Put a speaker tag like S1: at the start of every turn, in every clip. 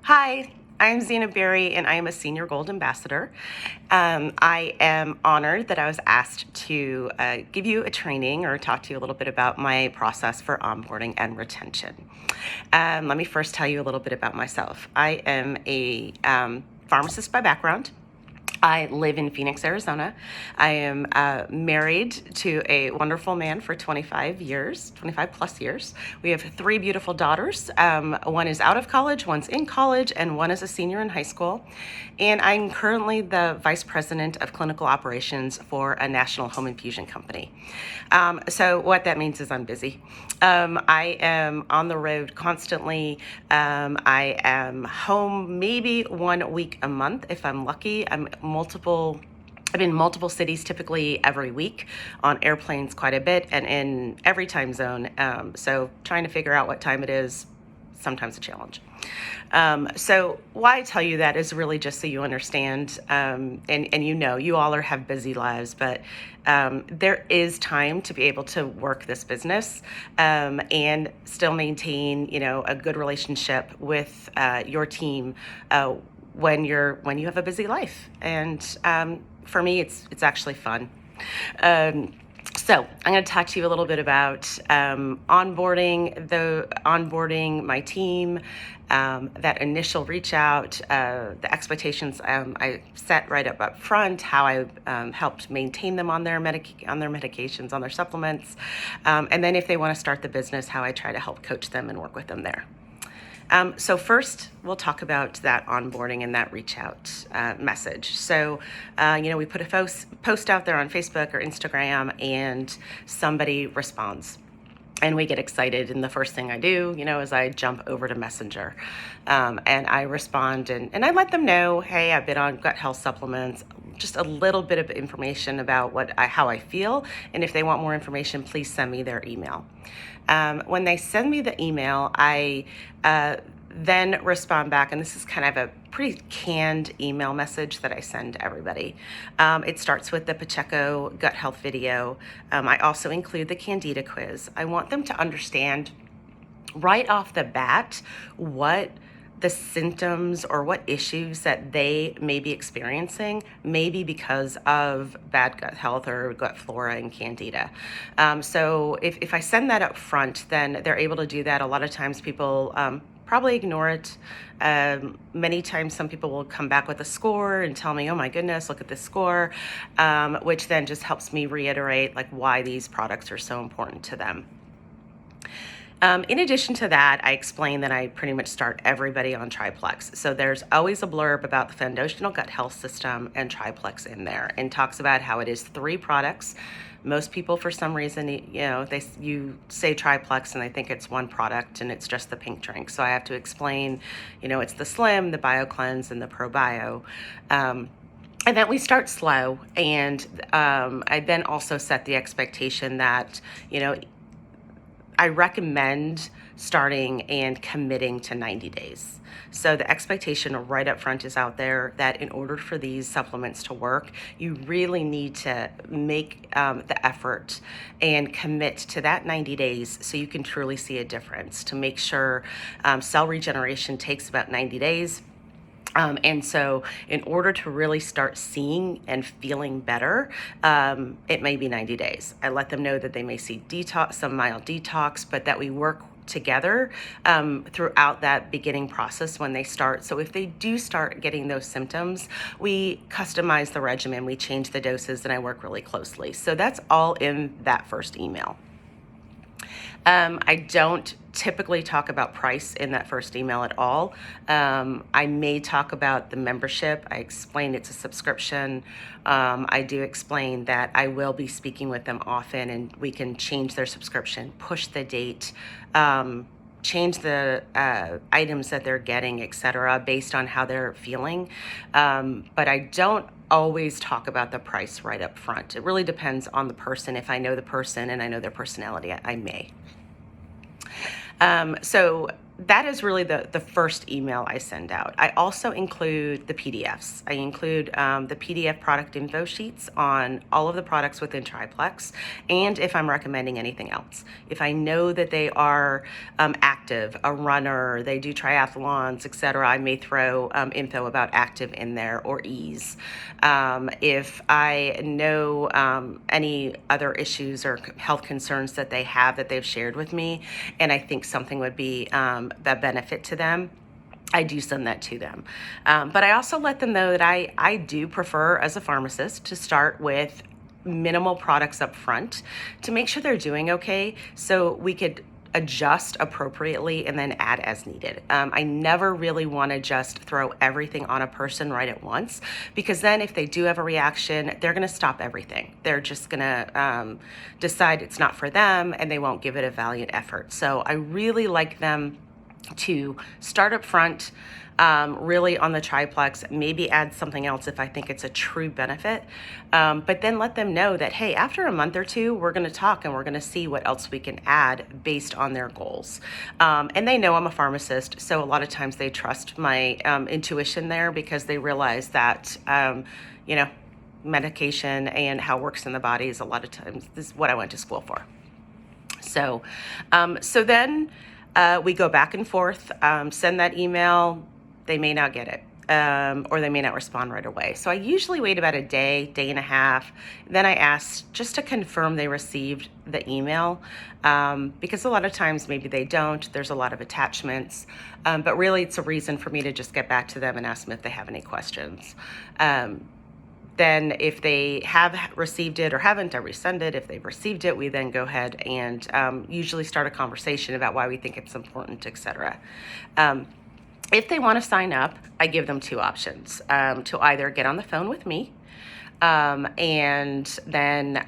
S1: Hi, I'm Zena Berry, and I am a Senior Gold Ambassador. I am honored that I was asked to give you a training or talk to you a little bit about my process for onboarding and retention. Let me first tell you a little bit about myself. I am a pharmacist by background. I live in Phoenix, Arizona. I am married to a wonderful man for 25 plus years. We have three beautiful daughters. One is out of college, one's in college, and one is a senior in high school. And I'm currently the Vice President of Clinical Operations for a national home infusion company. So what that means is I'm busy. I am on the road constantly. I am home maybe 1 week a month if I'm lucky. I'm in multiple cities typically every week, on airplanes quite a bit, and in every time zone. So trying to figure out what time it is, sometimes a challenge. So why I tell you that is really just so you understand, and you all have busy lives, but there is time to be able to work this business and still maintain, a good relationship with your team when you have a busy life. And for me, it's actually fun. So I'm going to talk to you a little bit about onboarding my team, that initial reach out, the expectations I set right up front, how I helped maintain them on their medications, on their supplements, and then if they want to start the business, how I try to help coach them and work with them there. So first, we'll talk about that onboarding and that reach out message. So, we put a post out there on Facebook or Instagram, and somebody responds. And we get excited, and the first thing I do, is I jump over to Messenger, and I respond, and I let them know, hey, I've been on gut health supplements, just a little bit of information about how I feel, and if they want more information, please send me their email. When they send me the email, I then respond back, and this is kind of a pretty canned email message that I send to everybody. It starts with the Pacheco gut health video. I also include the Candida quiz. I want them to understand right off the bat what the symptoms or what issues that they may be experiencing, maybe because of bad gut health or gut flora and candida. So if I send that up front, then they're able to do that. A lot of times people probably ignore it. Many times some people will come back with a score and tell me, oh my goodness, look at this score, which then just helps me reiterate why these products are so important to them. In addition to that, I explain that I pretty much start everybody on Triplex. So there's always a blurb about the foundational gut health system and Triplex in there, and talks about how it is 3 products. Most people, for some reason, you say Triplex and they think it's one product, and it's just the pink drink. So I have to explain, it's the Slim, the BioCleanse, and the ProBio. And then we start slow, and I then also set the expectation that, I recommend starting and committing to 90 days. So the expectation right up front is out there that in order for these supplements to work, you really need to make the effort and commit to that 90 days so you can truly see a difference. To make sure cell regeneration takes about 90 days. And so in order to really start seeing and feeling better, it may be 90 days. I let them know that they may see some mild detox, but that we work together throughout that beginning process when they start. So if they do start getting those symptoms, we customize the regimen, we change the doses, and I work really closely. So that's all in that first email. I don't typically talk about price in that first email at all. I may talk about the membership. I explain it's a subscription. I do explain that I will be speaking with them often, and we can change their subscription, push the date, change the items that they're getting, etc., based on how they're feeling. But I don't always talk about the price right up front. It really depends on the person. If I know the person and I know their personality, I may. So that is really the first email I send out. I also include the PDFs. I include the PDF product info sheets on all of the products within Triplex, and if I'm recommending anything else. If I know that they are active, a runner, they do triathlons, etc., I may throw info about active in there, or ease. If I know any other issues or health concerns that they have that they've shared with me, and I think something would be a benefit to them, I do send that to them. But I also let them know that I do prefer, as a pharmacist, to start with minimal products up front to make sure they're doing okay, so we could adjust appropriately and then add as needed. I never really want to just throw everything on a person right at once, because then if they do have a reaction, they're going to stop everything. They're just going to decide it's not for them, and they won't give it a valiant effort. So I really like them to start up front, really on the Triplex, maybe add something else if I think it's a true benefit, but then let them know that, hey, after a month or two, we're going to talk and we're going to see what else we can add based on their goals. And they know I'm a pharmacist, so a lot of times they trust my intuition there, because they realize that, medication and how it works in the body is a lot of times this is what I went to school for. So then we go back and forth, send that email. They may not get it, or they may not respond right away. So I usually wait about a day and a half. Then I ask just to confirm they received the email, because a lot of times maybe they don't. There's a lot of attachments, but really it's a reason for me to just get back to them and ask them if they have any questions. Then if they have received it or haven't, I resend it. If they've received it, we then go ahead and usually start a conversation about why we think it's important, etc. If they want to sign up, I give them two options, to either get on the phone with me, and then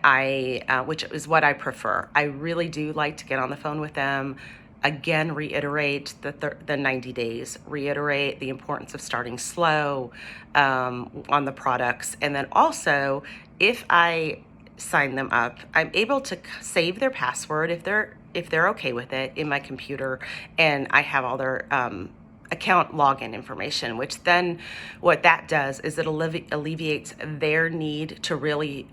S1: which is what I prefer. I really do like to get on the phone with them. Again, reiterate the 90 days, reiterate the importance of starting slow on the products. And then also, if I sign them up, I'm able to save their password if they're okay with it in my computer, and I have all their account login information, which then what that does is it alleviates their need to really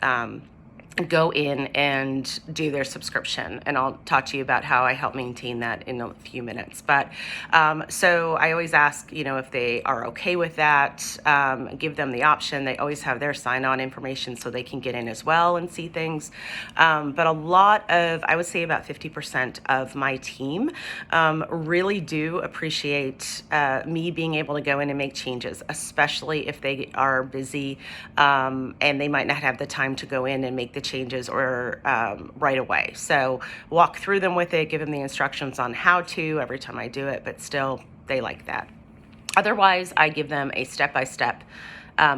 S1: go in and do their subscription. And I'll talk to you about how I help maintain that in a few minutes. But so I always ask, if they are okay with that, give them the option. They always have their sign-on information so they can get in as well and see things. But a lot of, I would say about 50% of my team really do appreciate me being able to go in and make changes, especially if they are busy and they might not have the time to go in and make the changes or right away. So walk through them with it, give them the instructions on how to every time I do it, but still they like that. Otherwise, I give them a step-by-step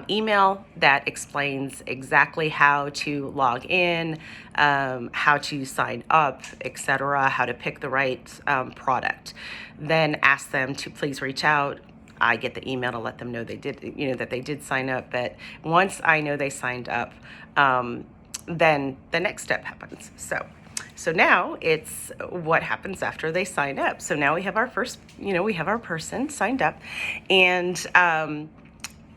S1: email that explains exactly how to log in, how to sign up, etc., how to pick the right product. Then ask them to please reach out. I get the email to let them know they did, that they did sign up. But once I know they signed up, then the next step happens. So now it's what happens after they sign up. So now we have our first, we have our person signed up, and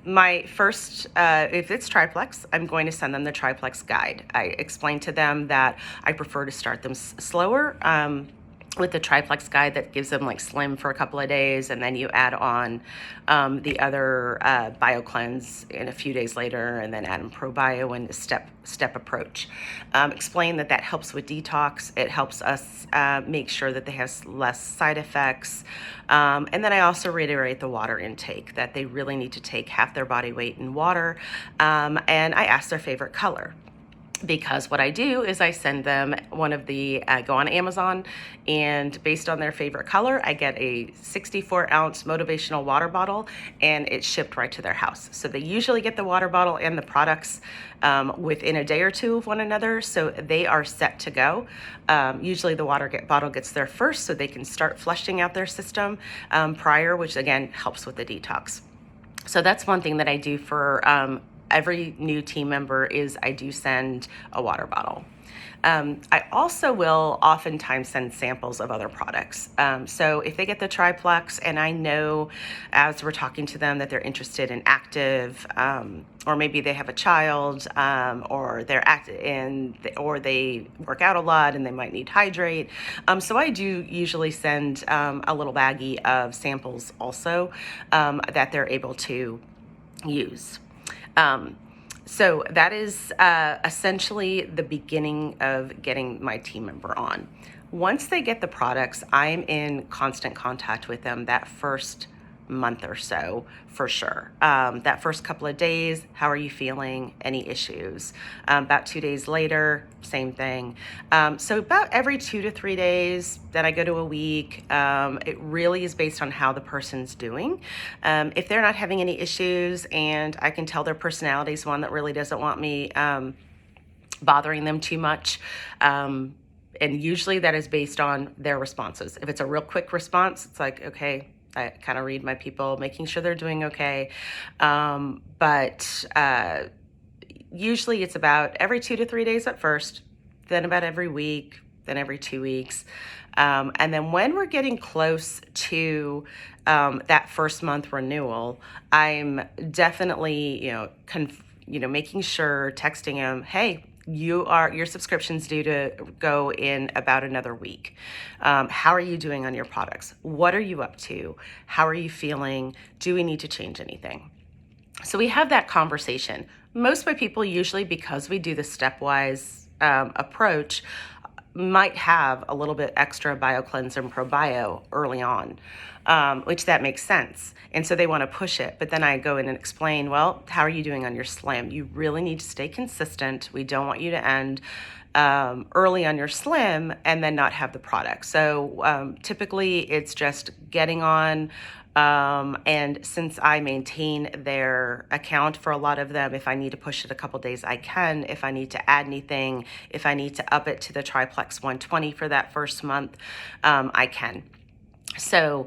S1: my first, if it's Triplex, I'm going to send them the Triplex guide. I explain to them that I prefer to start them slower, with the Triplex guide that gives them like Slim for a couple of days, and then you add on the other Bio Cleanse in a few days later, and then add in Pro Bio and the step approach. Explain that helps with detox. It helps us make sure that they have less side effects. And then I also reiterate the water intake, that they really need to take half their body weight in water. And I ask their favorite color. Because what I do is I send them one of the, go on Amazon, and based on their favorite color, I get a 64-ounce motivational water bottle, and it's shipped right to their house. So they usually get the water bottle and the products within a day or two of one another, so they are set to go. Usually the bottle gets there first, so they can start flushing out their system prior, which again helps with the detox. So that's one thing that I do for every new team member, is I do send a water bottle. I also will oftentimes send samples of other products. So if they get the triplex and I know as we're talking to them that they're interested in active, or maybe they have a child, or they're active or they work out a lot and they might need hydrate. So I do usually send a little baggie of samples also that they're able to use. So that is essentially the beginning of getting my team member on. Once they get the products, I'm in constant contact with them that first month or so, for sure. That first couple of days, how are you feeling? Any issues? About 2 days later, same thing. So about every 2 to 3 days, then I go to a week. It really is based on how the person's doing. If they're not having any issues and I can tell their personality is one that really doesn't want me bothering them too much, and usually that is based on their responses. If it's a real quick response, it's like, okay, I kind of read my people, making sure they're doing okay. But usually it's about every 2 to 3 days at first, then about every week, then every 2 weeks. And then when we're getting close to that first month renewal, I'm definitely, making sure, texting them, hey, your subscription's due to go in about another week. How are you doing on your products? What are you up to? How are you feeling? Do we need to change anything? So we have that conversation. Most of my people, usually because we do the stepwise approach, might have a little bit extra BioCleanse and ProBio early on, which that makes sense. And so they want to push it. But then I go in and explain, well, how are you doing on your slim? You really need to stay consistent. We don't want you to end early on your slim and then not have the product. So typically it's just getting on. And since I maintain their account for a lot of them, if I need to push it a couple days, I can. If I need to add anything, if I need to up it to the triplex 120 for that first month, I can. So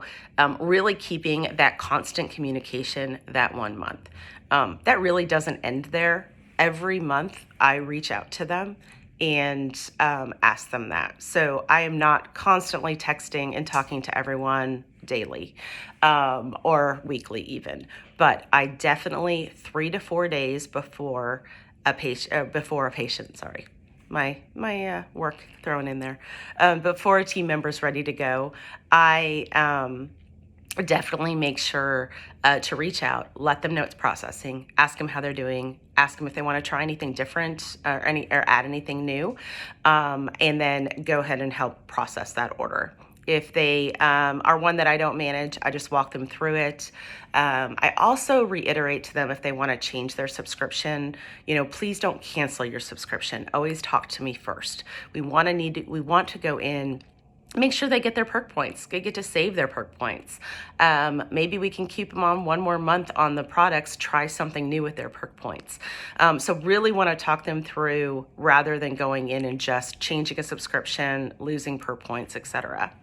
S1: really keeping that constant communication that 1 month. That really doesn't end there. Every month I reach out to them and ask them that. So I am not constantly texting and talking to everyone daily or weekly even, but I definitely 3 to 4 days before a patient, sorry. My work thrown in there. Before a team member's ready to go, I definitely make sure to reach out, let them know it's processing, ask them how they're doing, ask them if they want to try anything different or add anything new, and then go ahead and help process that order. If they are one that I don't manage, I just walk them through it. I also reiterate to them if they want to change their subscription, please don't cancel your subscription. Always talk to me first. We want to go in, make sure they get their perk points. They get to save their perk points. Maybe we can keep them on 1 more month on the products, try something new with their perk points. So really want to talk them through rather than going in and just changing a subscription, losing perk points, etc.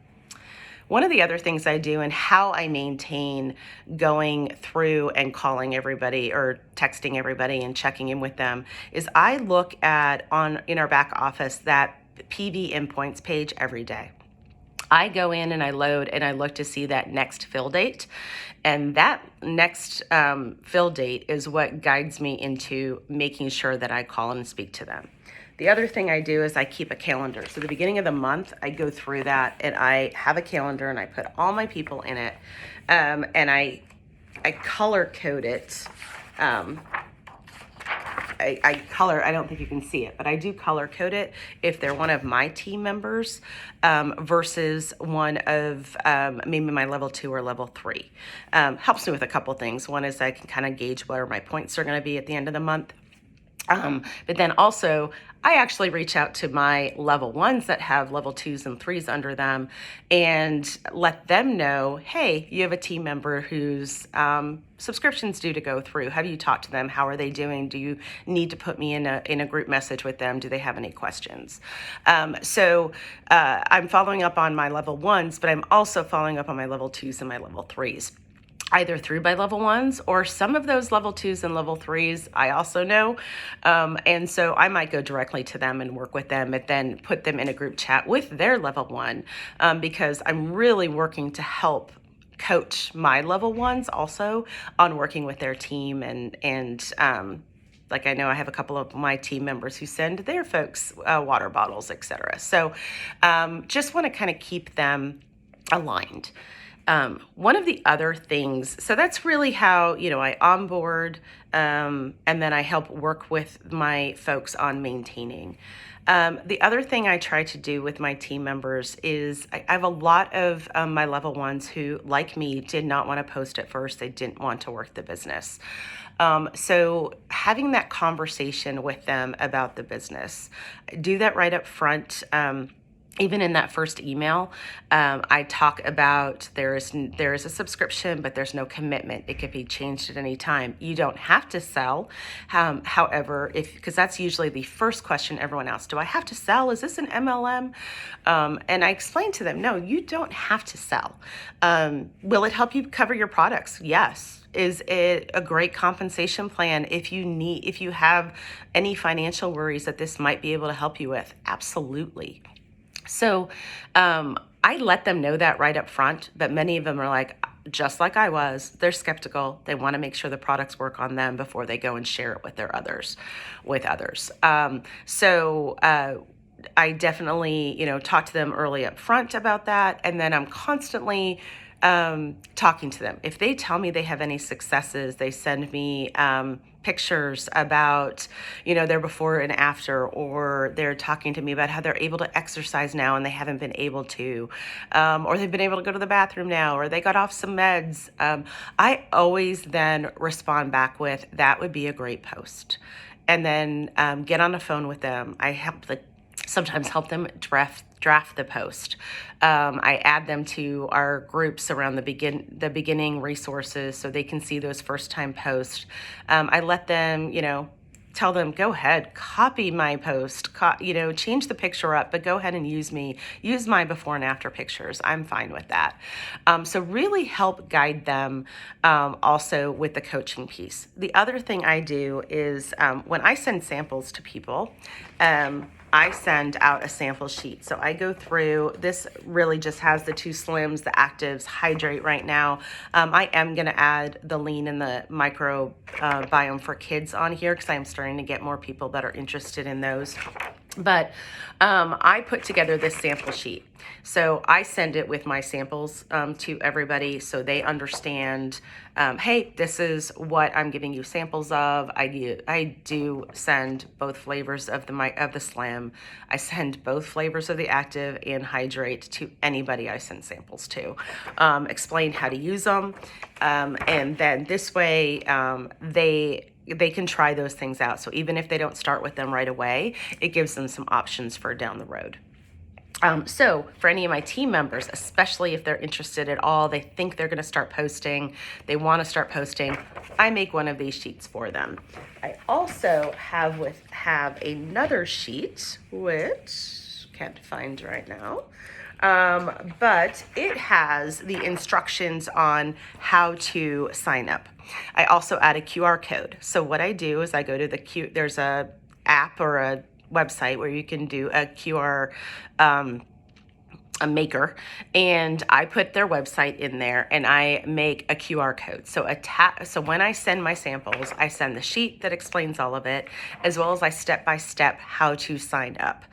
S1: One of the other things I do and how I maintain going through and calling everybody or texting everybody and checking in with them is I look at in our back office that PV endpoints page every day. I go in and I load and I look to see that next fill date. And that next fill date is what guides me into making sure that I call and speak to them. The other thing I do is I keep a calendar. So the beginning of the month, I go through that and I have a calendar and I put all my people in it. And I color code it. I don't think you can see it, but I do color code it if they're one of my team members versus one of maybe my level 2 or level 3. Helps me with a couple things. One is I can kind of gauge where my points are going to be at the end of the month. But then also, I actually reach out to my level 1s that have level 2s and 3s under them and let them know, hey, you have a team member whose subscription's due to go through. Have you talked to them? How are they doing? Do you need to put me in a group message with them? Do they have any questions? So I'm following up on my level 1s, but I'm also following up on my level 2s and my level 3s. either through by level ones or some of those level twos and level threes I also know. And so I might go directly to them and work with them, but then put them in a group chat with their level one, because I'm really working to help coach my level ones also on working with their team. And like I know I have a couple of my team members who send their folks water bottles, etc. So just want to kind of keep them aligned. One of the other things, so that's really how, I onboard, and then I help work with my folks on maintaining. The other thing I try to do with my team members is I have a lot of my level ones who, like me, did not want to post at first. They didn't want to work the business. So having that conversation with them about the business, do that right up front. Even in that first email, I talk about there is a subscription, but there's no commitment. It could be changed at any time. You don't have to sell. However, because that's usually the first question everyone asks, do I have to sell? Is this an MLM? And I explain to them, no, you don't have to sell. Will it help you cover your products? Yes. Is it a great compensation plan if you have any financial worries that this might be able to help you with? Absolutely. So I let them know that right up front, but many of them are like, just like I was, they're skeptical. They want to make sure the products work on them before they go and share it with others. So I definitely, talk to them early up front about that. And then I'm constantly talking to them. If they tell me they have any successes, they send me pictures about, their before and after, or they're talking to me about how they're able to exercise now and they haven't been able to, or they've been able to go to the bathroom now, or they got off some meds. I always then respond back with, that would be a great post. And then get on the phone with them. I sometimes help them draft the post. I add them to our groups around the beginning resources so they can see those first time posts. I let them, tell them, go ahead, copy my post, change the picture up, but go ahead and use my before and after pictures. I'm fine with that. So really help guide them also with the coaching piece. The other thing I do is when I send samples to people, I send out a sample sheet. So I go through, this really just has the 2 slims, the actives, hydrate right now. I am going to add the lean and the micro biome for kids on here because I'm starting to get more people that are interested in those. But I put together this sample sheet. So I send it with my samples to everybody so they understand, hey, this is what I'm giving you samples of. I do send both flavors of the slim. I send both flavors of the active and hydrate to anybody I send samples to. Explain how to use them. And then this way they can try those things out. So even if they don't start with them right away, it gives them some options for down the road. So for any of my team members, especially if they're interested at all, they think they're going to start posting, they want to start posting, I make one of these sheets for them. I also have another sheet, which can't find right now. But it has the instructions on how to sign up. I also add a QR code. So what I do is I go to there's a app or a website where you can do a QR a maker, and I put their website in there and I make a QR code. So when I send my samples, I send the sheet that explains all of it, as well as I step-by-step how to sign up.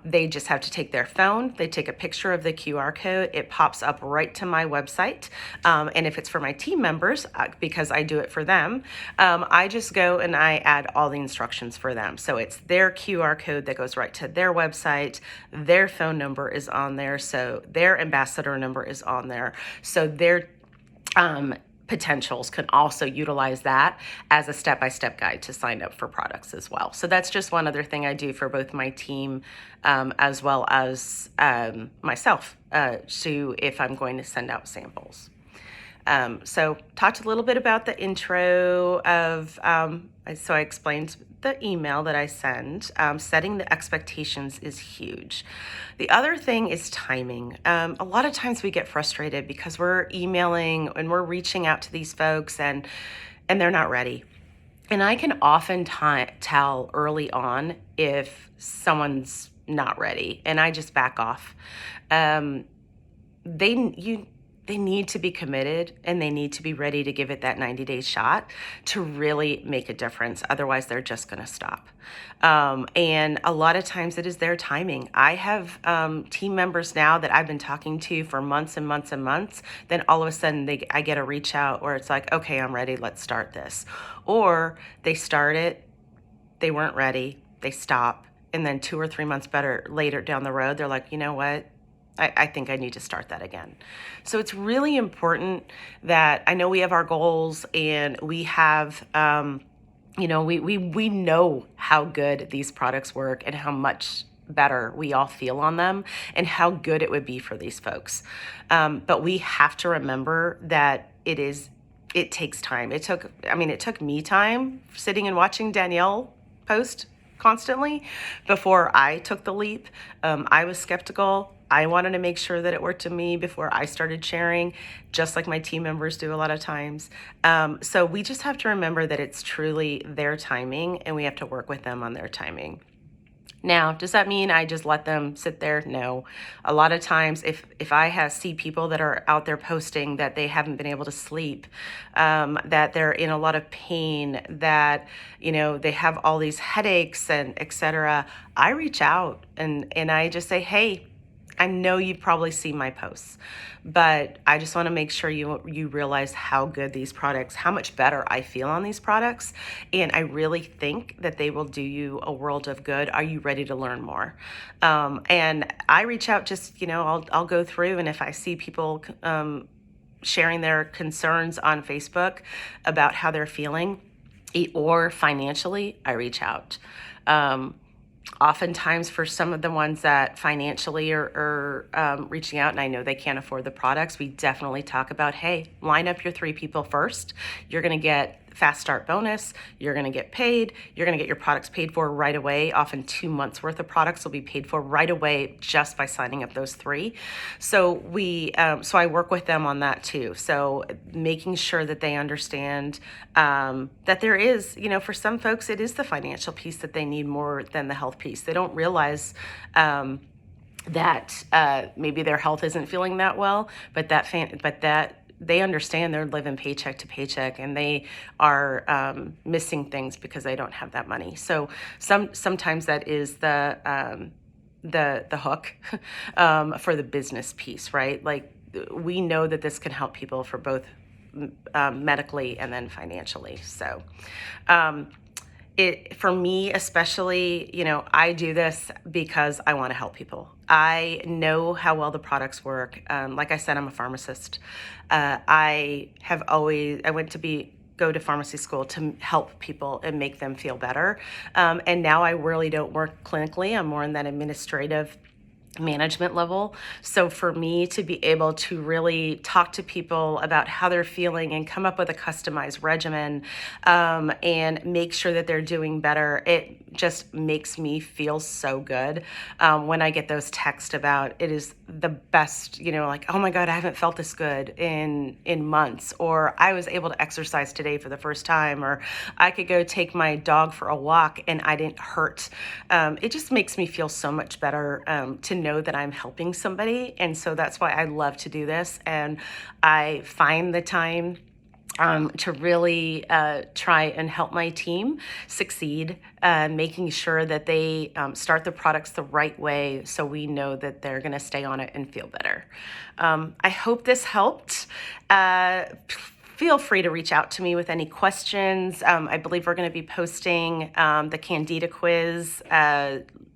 S1: They just have to take their phone, they take a picture of the QR code, it pops up right to my website. And if it's for my team members, because I do it for them, I just go and I add all the instructions for them. So it's their QR code that goes right to their website, their phone number is on there, so their ambassador number is on there, so their potentials can also utilize that as a step-by-step guide to sign up for products as well. So that's just one other thing I do for both my team as well as myself, if I'm going to send out samples. So talked a little bit about the intro of, so I explained the email that I send. Setting the expectations is huge. The other thing is timing. A lot of times we get frustrated because we're emailing and we're reaching out to these folks and they're not ready. And I can often tell early on if someone's not ready, and I just back off. Um, they need to be committed and they need to be ready to give it that 90-day shot to really make a difference. Otherwise, they're just going to stop. And a lot of times it is their timing. I have team members now that I've been talking to for months and months and months. Then all of a sudden I get a reach out where it's like, okay, I'm ready. Let's start this. Or they start it, they weren't ready, they stop. And then 2 or 3 months later down the road, they're like, you know what? I think I need to start that again. So it's really important that I know we have our goals and we have, we know how good these products work and how much better we all feel on them and how good it would be for these folks. But we have to remember that it takes time. It took me time sitting and watching Danielle post constantly before I took the leap. I was skeptical. I wanted to make sure that it worked to me before I started sharing, just like my team members do a lot of times. So we just have to remember that it's truly their timing and we have to work with them on their timing. Now, does that mean I just let them sit there? No. A lot of times, if I see people that are out there posting that they haven't been able to sleep, that they're in a lot of pain, that they have all these headaches and etc., I reach out and I just say, hey, I know you've probably seen my posts, but I just want to make sure you realize how good these products, how much better I feel on these products. And I really think that they will do you a world of good. Are you ready to learn more? And I reach out just, I'll go through, and if I see people sharing their concerns on Facebook about how they're feeling or financially, I reach out. Oftentimes for some of the ones that financially are reaching out and I know they can't afford the products, we definitely talk about, hey, line up your 3 people first. You're going to get fast start bonus. You're going to get paid. You're going to get your products paid for right away. Often 2 months worth of products will be paid for right away just by signing up those 3. So so I work with them on that too. So making sure that they understand that there is, for some folks, it is the financial piece that they need more than the health piece. They don't realize that maybe their health isn't feeling that well, but that they understand they're living paycheck to paycheck and they are missing things because they don't have that money. So sometimes that is the hook for the business piece, right? Like we know that this can help people for both medically and then financially. So for me especially, I do this because I want to help people. I know how well the products work. Like I said, I'm a pharmacist. I went to go to pharmacy school to help people and make them feel better. And now I really don't work clinically. I'm more in that administrative management level. So for me to be able to really talk to people about how they're feeling and come up with a customized regimen and make sure that they're doing better, it just makes me feel so good when I get those texts about it is the best, like, oh my God, I haven't felt this good in months, or I was able to exercise today for the first time, or I could go take my dog for a walk and I didn't hurt. It just makes me feel so much better to know that I'm helping somebody. And so that's why I love to do this. And I find the time to really try and help my team succeed, making sure that they start the products the right way so we know that they're going to stay on it and feel better. I hope this helped. Feel free to reach out to me with any questions. I believe we're going to be posting the Candida quiz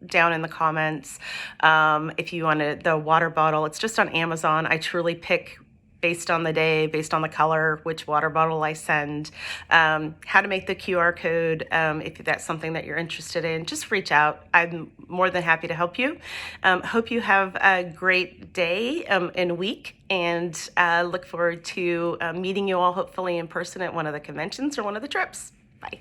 S1: down in the comments. If you wanted the water bottle, it's just on Amazon. I truly pick based on the day, based on the color, which water bottle I send, how to make the QR code. If that's something that you're interested in, just reach out. I'm more than happy to help you. Hope you have a great day and week, and look forward to meeting you all hopefully in person at one of the conventions or one of the trips. Bye.